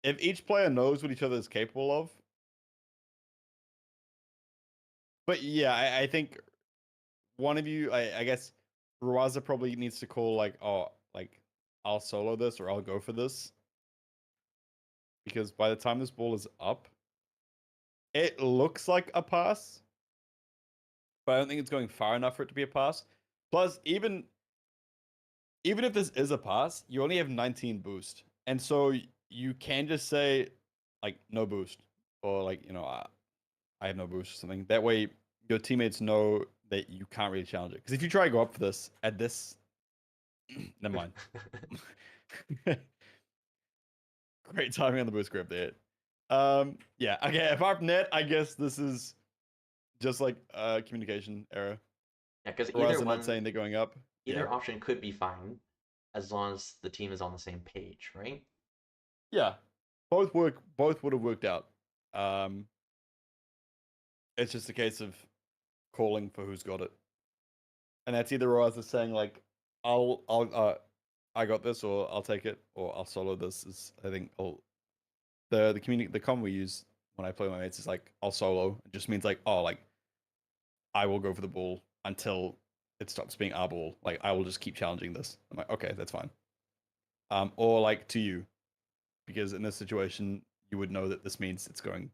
if each player knows what each other is capable of. But yeah, I think one of you, I guess Ruaza probably needs to call like, oh, like I'll solo this or I'll go for this because by the time this ball is up, it looks like a pass, but I don't think it's going far enough for it to be a pass. Plus, even if this is a pass, you only have 19 boost, and so you can just say like no boost or like I have no boost or something. That way, your teammates know that you can't really challenge it. Because if you try to go up for this at this, never mind. Great timing on the boost grab there. Yeah. Okay. Apart from that, I guess this is just like a communication error. Yeah, because Rather not saying they're going up. Yeah. either option could be fine as long as the team is on the same page, right? Yeah. Both work. Both would have worked out. Um, it's just a case of calling for who's got it, and that's either either saying like, I got this, or I'll take it, or I'll solo this. Is I think the common we use when I play with my mates is like I'll solo. It just means like like I will go for the ball until it stops being our ball. Like I will just keep challenging this. I'm like, okay, that's fine. Or like to you, because in this situation you would know that this means it's going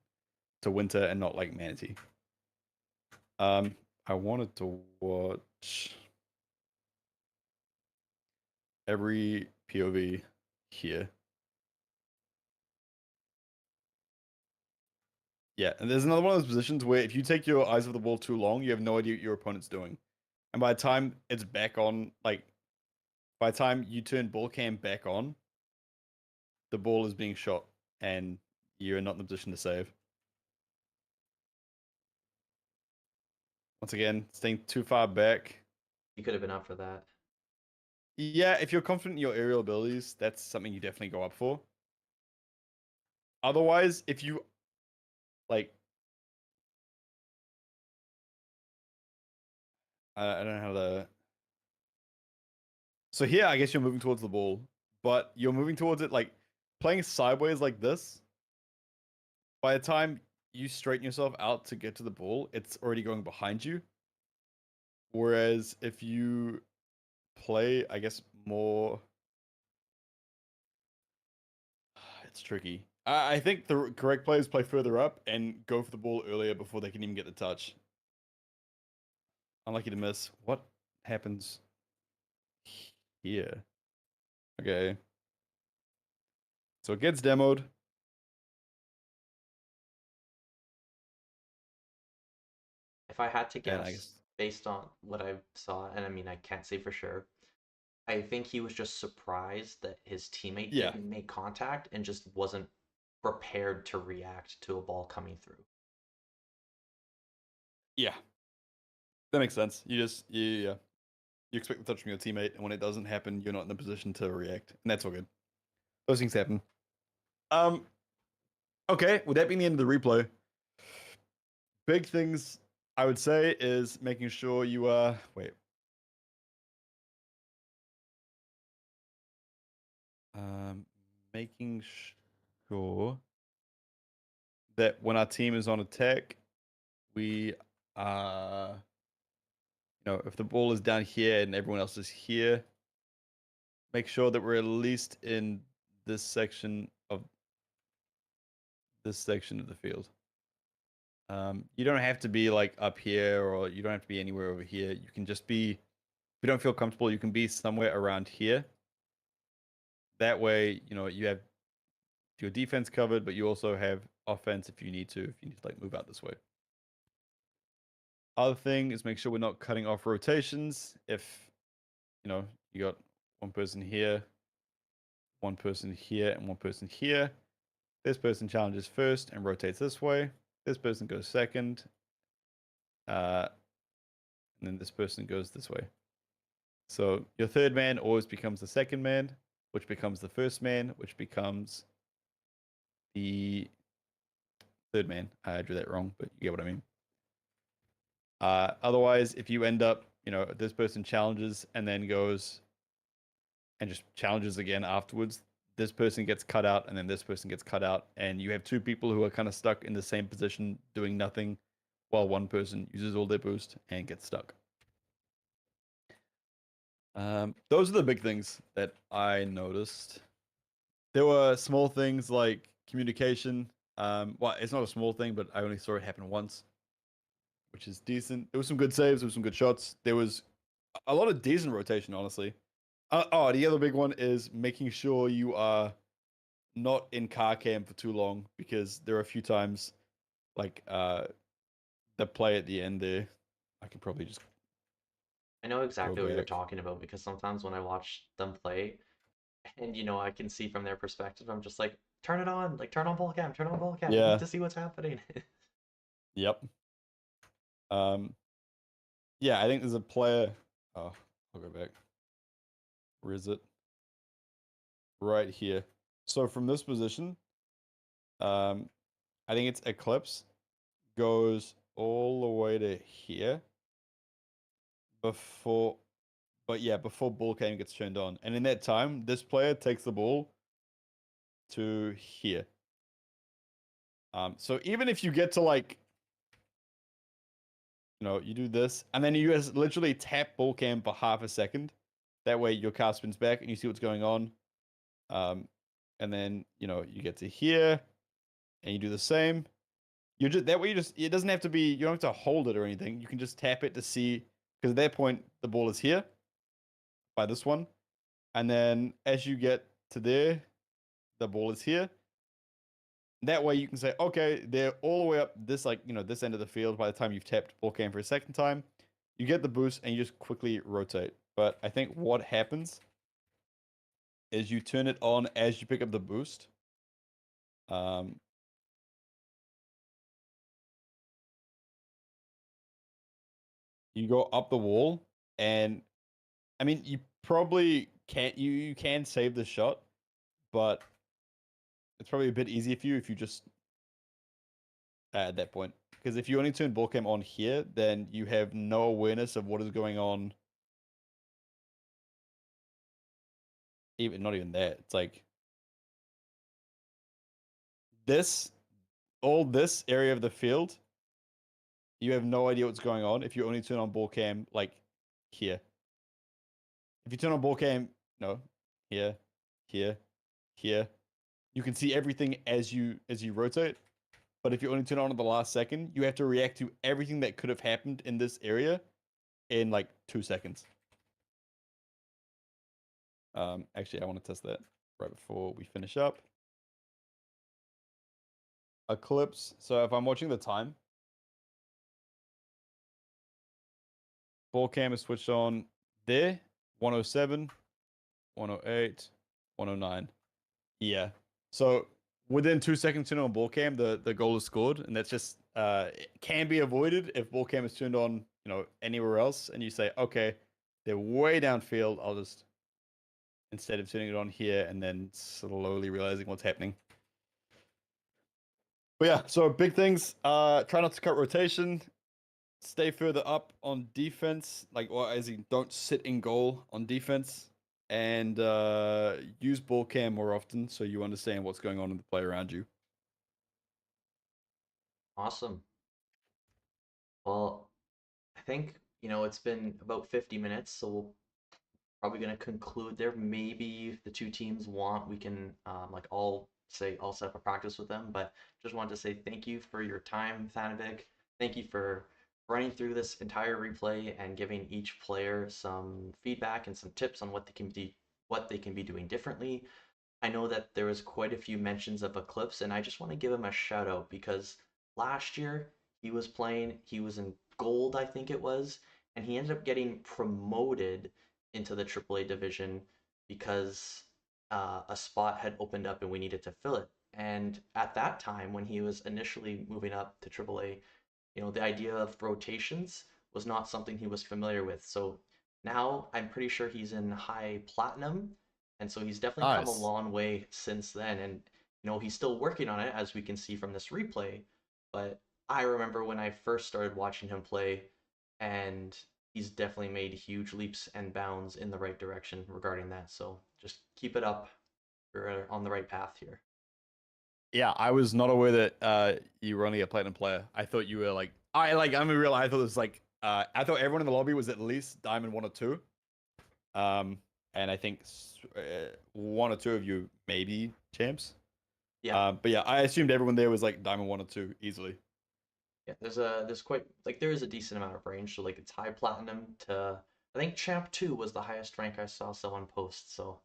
to winter and not like manatee. Um, I wanted to watch every POV here. Yeah, and there's another one of those positions where if you take your eyes off the ball too long, you have no idea what your opponent's doing. And by the time it's back on, like by the time you turn ball cam back on, the ball is being shot and you're not in the position to save. Once again, staying too far back. You could have been up for that. Yeah, if you're confident in your aerial abilities, that's something you definitely go up for. Otherwise, if you like, I don't know how to. So here, I guess you're moving towards the ball, but you're moving towards it like playing sideways like this. By the time you straighten yourself out to get to the ball, it's already going behind you. Whereas if you play, I guess, more. It's tricky. I think the correct players play further up and go for the ball earlier before they can even get the touch. Unlucky to miss. What happens here? Okay. So it gets demoed. If I had to And I guess, guess, based on what I saw, and I mean, I can't say for sure, I think he was just surprised that his teammate yeah. didn't make contact and just wasn't prepared to react to a ball coming through. Yeah. That makes sense. Yeah. You expect the touch from your teammate, and when it doesn't happen, you're not in the position to react. And that's all good. Those things happen. Um, okay, with that being the end of the replay, big things I would say is making sure you wait. Um making sure that when our team is on attack, we if the ball is down here and everyone else is here, make sure that we're at least in this section of the field. You don't have to be like up here or you don't have to be anywhere over here. You can just be, if you don't feel comfortable, you can be somewhere around here. That way, you have your defense covered, but you also have offense if you need to like move out this way. Other thing is make sure we're not cutting off rotations. If, you got one person here, one person here and one person here. This person challenges first and rotates this way. This person goes second. Uh, and then this person goes this way. So your third man always becomes the second man, which becomes the first man, which becomes the third man. I drew that wrong, but you get what I mean. Otherwise, if you end up, this person challenges and then goes and just challenges again afterwards, this person gets cut out and then this person gets cut out, and you have two people who are kind of stuck in the same position doing nothing while one person uses all their boost and gets stuck. Those are the big things that I noticed. There were small things like communication. Well, it's not a small thing, but I only saw it happen once, which is decent. There was some good saves, there was some good shots. There was a lot of decent rotation, honestly. The other big one is making sure you are not in car cam for too long, because there are a few times like the play at the end there. I could probably just I know go exactly what you're back. talking about because sometimes when I watch them play, and I can see from their perspective, I'm just like, turn it on, like turn on ball cam, turn on ball cam. We need Yeah. to see what's happening. Yep. Um. Yeah, I think there's a player. Oh, I'll go back. Where is it? Right here. So from this position, um, I think it's Eclipse goes all the way to here before, but yeah, before ball game gets turned on. And in that time, this player takes the ball to here. So even if you get to like, you do this, and then you just literally tap ball cam for half a second. That way your car spins back and you see what's going on. Um, and then you get to here and you do the same. You just that way, it doesn't have to be, you don't have to hold it or anything. You can just tap it to see, because at that point the ball is here by this one, and then as you get to there, the ball is here. That way you can say, okay, they're all the way up this, like, this end of the field. By the time you've tapped ball cam for a second time, you get the boost and you just quickly rotate. But I think what happens is you turn it on as you pick up the boost. Um, you go up the wall, and I mean, you probably can't, you can save the shot, but it's probably a bit easier for you if you just at that point. Because if you only turn ball cam on here, then you have no awareness of what is going on. Even not even that. It's like this, all this area of the field, you have no idea what's going on if you only turn on ball cam like here. If you turn on ball cam, no, here, here, here, you can see everything as you rotate. But if you only turn on at the last second, you have to react to everything that could have happened in this area in like 2 seconds. Actually, I want to test that right before we finish up. Eclipse. So if I'm watching the time, ball cam is switched on there, 107, 108, 109. Yeah. So within 2 seconds turning on ball cam, the goal is scored, and that's just it can be avoided if ball cam is turned on, anywhere else, and you say, okay, they're way downfield. I'll just, instead of turning it on here and then slowly realizing what's happening. But yeah, so big things. Try not to cut rotation. Stay further up on defense, like, or as in don't sit in goal on defense, and use ball cam more often so you understand what's going on in the play around you. Awesome. Well, I think, it's been about 50 minutes, so we'll probably going to conclude there. Maybe if the two teams want, we can like all set up a practice with them. But just wanted to say thank you for your time, Thanovic. Thank you for running through this entire replay and giving each player some feedback and some tips on what they can be doing differently. I know that there was quite a few mentions of Eclipse, and I just want to give him a shout out because last year he was in gold, I think it was, and he ended up getting promoted into the AAA division because a spot had opened up and we needed to fill it. And at that time, when he was initially moving up to AAA, the idea of rotations was not something he was familiar with. So now I'm pretty sure he's in high platinum, and so he's definitely come a Nice. long way since then. And he's still working on it, as we can see from this replay. But I remember when I first started watching him play, and he's definitely made huge leaps and bounds in the right direction regarding that. So just keep it up. You're on the right path here. Yeah, I was not aware that you were only a platinum player. I thought you were like I'm real. I thought it was like I thought everyone in the lobby was at least diamond 1 or 2. Um, and I think 1 or 2 of you maybe champs. Yeah, But yeah, I assumed everyone there was like diamond 1 or 2 easily. yeah. There's quite like there is a decent amount of range. So like it's high platinum to I think champ 2 was the highest rank I saw someone post. So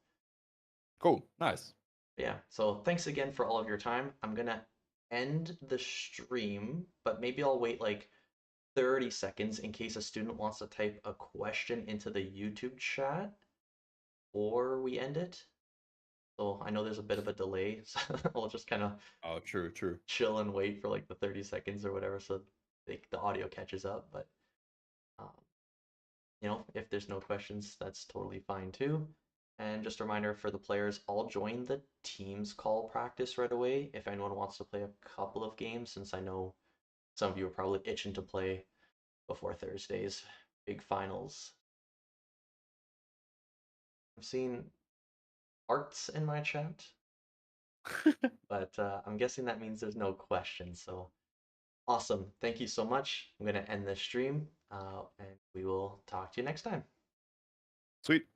Cool, nice. yeah. So thanks again for all of your time. I'm gonna end the stream, but maybe I'll wait like 30 seconds in case a student wants to type a question into the YouTube chat or we end it. So I know there's a bit of a delay, so I'll just kind of Oh, true, true. chill and wait for like the 30 seconds or whatever so the audio catches up. But um, if there's no questions, that's totally fine too. And just a reminder for the players, I'll join the Teams call practice right away if anyone wants to play a couple of games, since I know some of you are probably itching to play before Thursday's big finals. I've seen arts in my chat, but I'm guessing that means there's no questions. So awesome. Thank you so much. I'm going to end this stream and we will talk to you next time. Sweet.